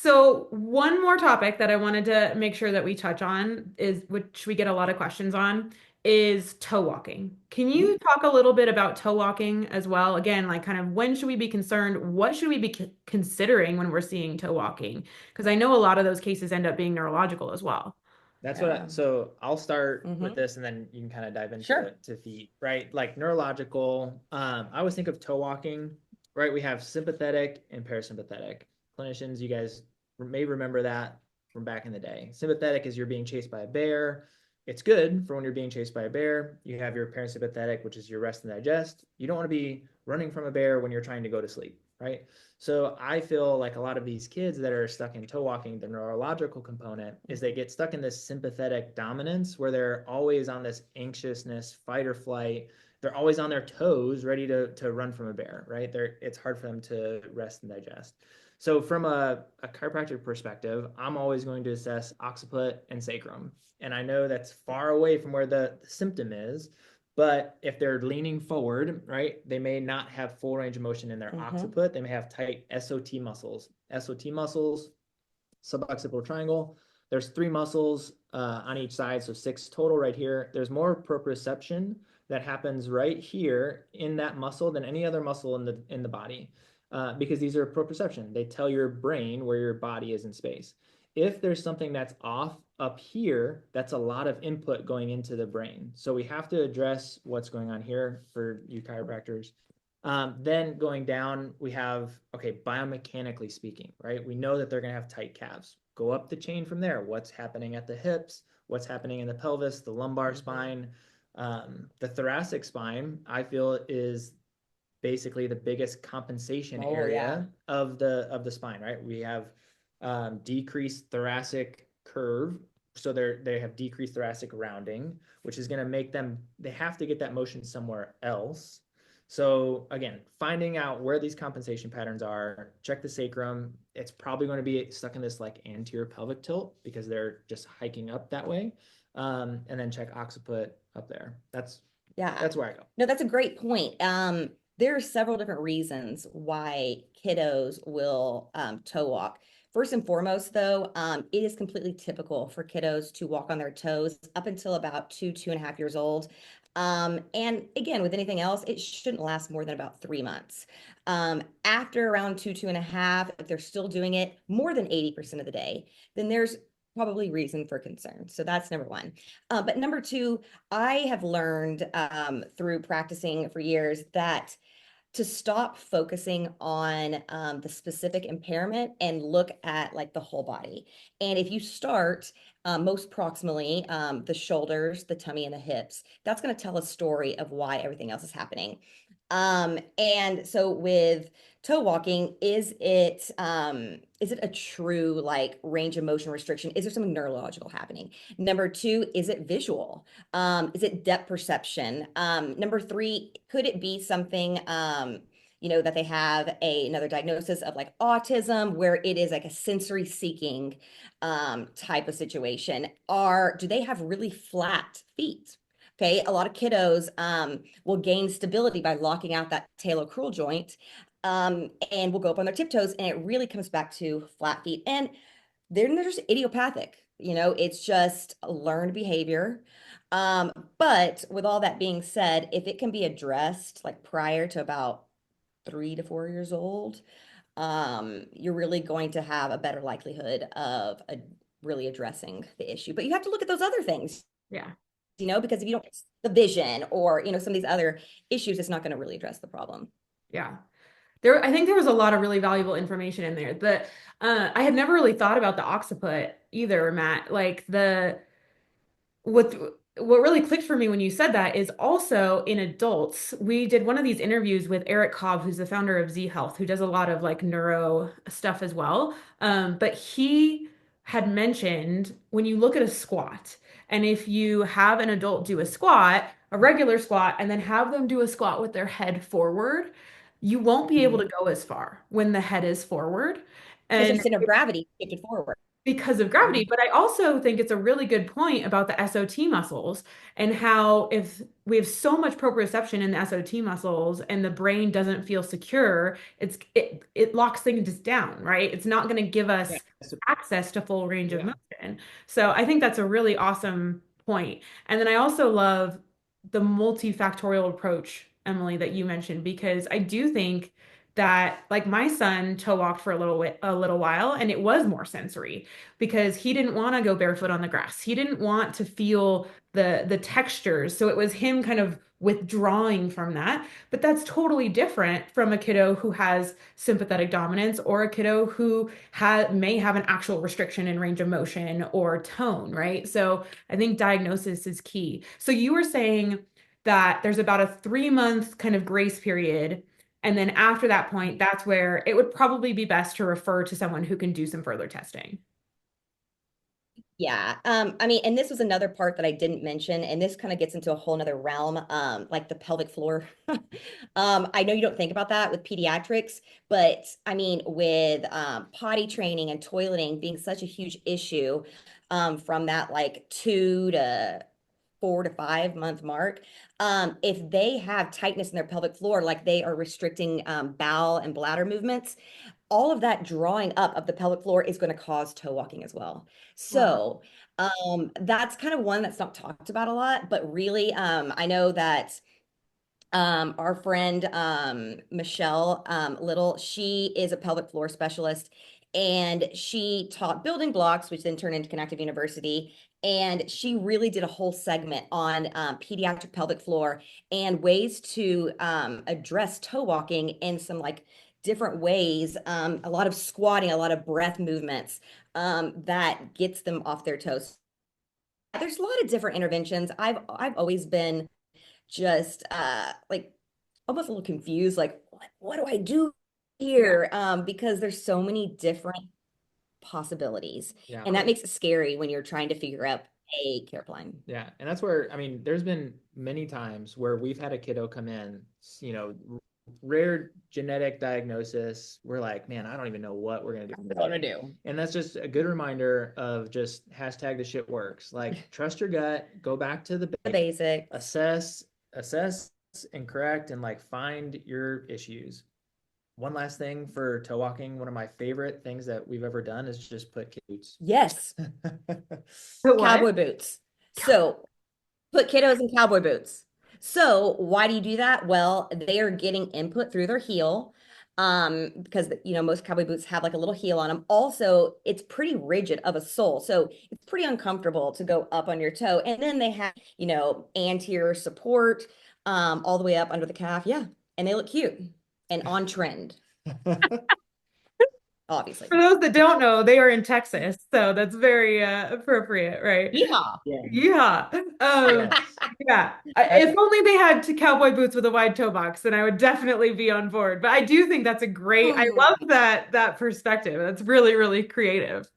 So one more topic that I wanted to make sure that we touch on is, which we get a lot of questions on, is toe walking. Can Mhm. you talk a little bit about toe walking as well? Again, like kind of when should we be concerned? What should we be considering when we're seeing toe walking? Because I know a lot of those cases end up being neurological as well. That's what Yeah. so I'll start with Mm-hmm. this and then you can kind of dive into Sure. feet, right? Like neurological, I always think of toe walking, right? We have sympathetic and parasympathetic. Clinicians, you guys may remember that from back in the day. Sympathetic is you're being chased by a bear. It's good for when you're being chased by a bear. You have your parasympathetic, which is your rest and digest. You don't want to be running from a bear when you're trying to go to sleep, right? So I feel like a lot of these kids that are stuck in toe walking, the neurological component is they get stuck in this sympathetic dominance where they're always on this anxiousness, fight or flight. They're always on their toes, ready to run from a bear, right? It's hard for them to rest and digest. So from a chiropractic perspective, I'm always going to assess occiput and sacrum. And I know that's far away from where the symptom is, but if they're leaning forward, right, they may not have full range of motion in their Mm-hmm. occiput. They may have tight SOT muscles. SOT muscles, suboccipital triangle. There's three muscles on each side, so six total right here. There's more proprioception that happens right here in that muscle than any other muscle in the body, because these are proprioception. They tell your brain where your body is in space. If there's something that's off up here, that's a lot of input going into the brain. So we have to address what's going on here for you chiropractors. Then going down, we have, okay, biomechanically speaking, right? We know that they're going to have tight calves. Go up the chain from there. What's happening at the hips? What's happening in the pelvis, the lumbar spine? The thoracic spine, I feel, is basically the biggest compensation Oh, yeah. area of the spine, right? We have decreased thoracic curve, so they have decreased thoracic rounding, which is going to make them they have to get that motion somewhere else. So again, finding out where these compensation patterns are, check the sacrum. It's probably going to be stuck in this like anterior pelvic tilt because they're just hiking up that way. And then check occiput up there. Yeah. That's where I go. No, that's a great point. There are several different reasons why kiddos will toe walk. First and foremost, though, it is completely typical for kiddos to walk on their toes up until about 2.5 years old. And again, with anything else, it shouldn't last more than about 3 months. After around 2.5, if they're still doing it more than 80% of the day, then there's probably reason for concern. So that's number one. But number two, I have learned through practicing for years that to stop focusing on the specific impairment and look at like the whole body. And if you start most proximally the shoulders, the tummy, and the hips, that's going to tell a story of why everything else is happening. And so with toe walking, is it a true like range of motion restriction? Is there something neurological happening? Number two, is it visual? Is it depth perception? Number three, could it be something that they have another diagnosis of like autism where it is like a sensory seeking type of situation? Or do they have really flat feet? Okay, a lot of kiddos will gain stability by locking out that talocrural joint, and will go up on their tiptoes, and it really comes back to flat feet. And they're just idiopathic. It's just a learned behavior. But with all that being said, if it can be addressed like prior to about 3 to 4 years old, you're really going to have a better likelihood of really addressing the issue. But you have to look at those other things, Yeah. because if you don't the vision or some of these other issues, it's not going to really address the problem. Yeah. I think there was a lot of really valuable information in there, but I had never really thought about the occiput either, Matt. Like what what really clicked for me when you said that is also in adults. We did one of these interviews with Eric Cobb, who's the founder of Z Health, who does a lot of like neuro stuff as well. But he had mentioned when you look at a squat, and if you have an adult do a squat, a regular squat, and then have them do a squat with their head forward, you won't be able to Mhm. go as far when the head is forward. Because their And center of gravity shifted forward. because of Yeah. gravity. But I also think it's a really good point about the SOT muscles and how if we have so much proprioception in the SOT muscles and the brain doesn't feel secure, it locks things down, right? It's not going to give Yeah. us access to full range of Yeah. motion. So I think that's a really awesome point. And then I also love the multifactorial approach, Emily, that you mentioned, because I do think that like my son toe walked for a little while and it was more sensory because he didn't want to go barefoot on the grass. He didn't want to feel the textures. So it was him kind of withdrawing from that. But that's totally different from a kiddo who has sympathetic dominance or a kiddo who may have an actual restriction in range of motion or tone, right? So I think diagnosis is key. So you were saying that there's about a 3 month kind of grace period. And then after that point, that's where it would probably be best to refer to someone who can do some further testing. Yeah. I mean, and this was another part that I didn't mention, and this kind of gets into a whole nother realm, like the pelvic floor. I know you don't think about that with pediatrics, but I mean, with potty training and toileting being such a huge issue, from that like 2 to 4 to 5 month mark, if they have tightness in their pelvic floor, like they are restricting bowel and bladder movements, all of that drawing up of the pelvic floor is going to cause toe walking as well. Wow. So that's kind of one that's not talked about a lot, but really, I know that our friend Michelle Little, she is a pelvic floor specialist, and she taught building blocks, which then turned into Kinactive University. And she really did a whole segment on pediatric pelvic floor and ways to address toe walking in some like different ways. A lot of squatting, a lot of breath movements that gets them off their toes. There's a lot of different interventions. I've always been just like almost a little confused, like what do I do Yeah. here? Because there's so many different possibilities. Yeah. And that makes it scary when you're trying to figure out a care plan. Yeah. And that's where, I mean, there's been many times where we've had a kiddo come in, rare genetic diagnosis. We're like, man, I don't even know what we're going to do. What to do. And that's just a good reminder of just hashtag the shit works. Like, trust your gut, go back to the The basics, basics. assess and correct and like find your issues. One last thing for toe walking, one of my favorite things that we've ever done is just put kid boots. Yes, But what? cowboy boots. So put kiddos in cowboy boots. So why do you do that? Well, they are getting input through their heel. Because most cowboy boots have like a little heel on them. Also, it's pretty rigid of a sole. So it's pretty uncomfortable to go up on your toe. And then they have, anterior support all the way up under the calf. Yeah. And they look cute and on trend, obviously. For those that don't know, they are in Texas, so that's very appropriate, right? Yeah. Yeah. Yeah. Um, Yes. yeah. If only they had cowboy boots with a wide toe box, then I would definitely be on board. But I do think that's a great, I love that perspective. That's really, really creative.